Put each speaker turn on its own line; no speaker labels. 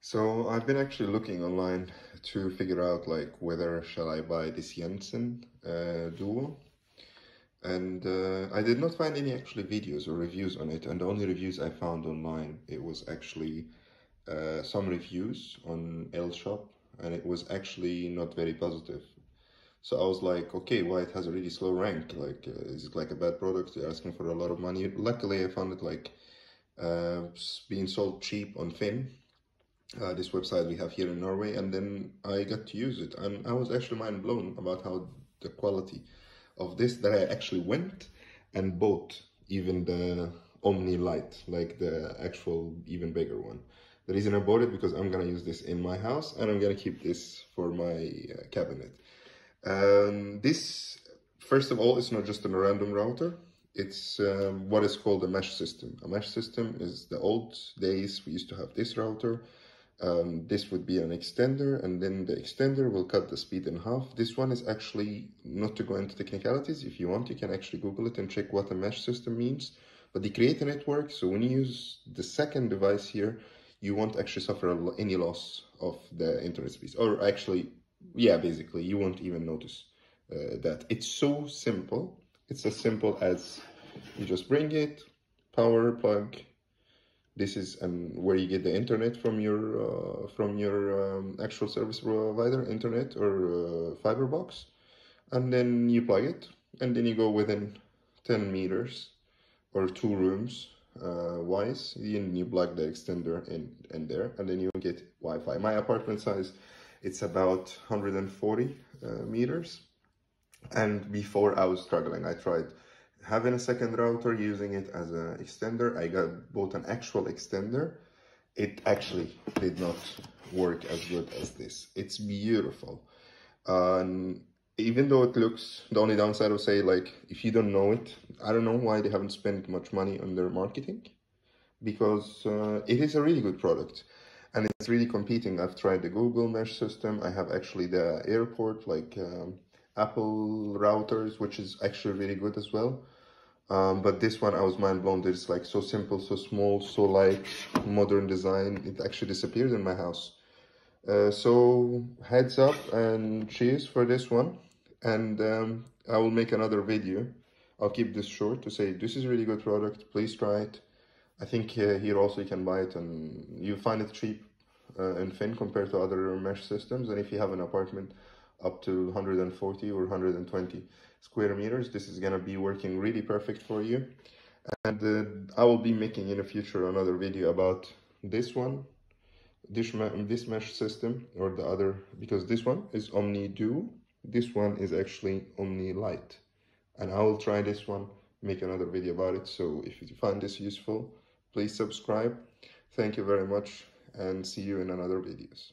So I've been actually looking online to figure out like whether shall I buy this Jensen Duo, and I did not find any actually videos or reviews on it, and the only reviews I found online, it was actually some reviews on L Shop, and it was actually not very positive. So I was like, okay, why it has a really slow rank? Like, is it like a bad product? They're asking for a lot of money. Luckily, I found it like being sold cheap on Finn. This website we have here in Norway, and then I got to use it, and I was actually mind blown about how the quality of this, that I actually went and bought even the Omni Lite, like the actual even bigger one. The reason I bought it because I'm gonna use this in my house, and I'm gonna keep this for my cabinet. This, first of all, it's not just a random router. It's what is called a mesh system. A mesh system is the old days we used to have this router. This would be an extender, and then the extender will cut the speed in half. This one is actually, not to go into technicalities, if you want you can actually Google it and check what a mesh system means, but they create a network, so when you use the second device here, you won't actually suffer any loss of the internet speeds, or actually, yeah, basically you won't even notice that. It's so simple. It's as simple as you just bring it, power plug. This is where you get the internet from your actual service provider, internet or fiber box, and then you plug it, and then you go within 10 meters or 2 rooms wise. Then you plug the extender in there, and then you get Wi-Fi. My apartment size, it's about 140 meters, and before I was struggling. I tried having a second router, using it as an extender. I bought an actual extender. It actually did not work as good as this. It's beautiful. Even though it looks, the only downside I would say, like, if you don't know it, I don't know why they haven't spent much money on their marketing, because it is a really good product and it's really competing. I've tried the Google mesh system. I have actually the airport, like Apple routers, which is actually really good as well. But this one, I was mind blown. It's like so simple, so small, so light, modern design. It actually disappeared in my house. So heads up and cheers for this one. And I will make another video. I'll keep this short to say this is a really good product. Please try it. I think here also you can buy it, and you find it cheap in Finn compared to other mesh systems. And if you have an apartment up to 140 or 120 square meters, this is gonna be working really perfect for you. And I will be making in the future another video about this one, this mesh system, or the other, because this one is Omni Duo, this one is actually Omni Lite, and I will try this one, make another video about it. So if you find this useful, please subscribe. Thank you very much, and see you in another videos.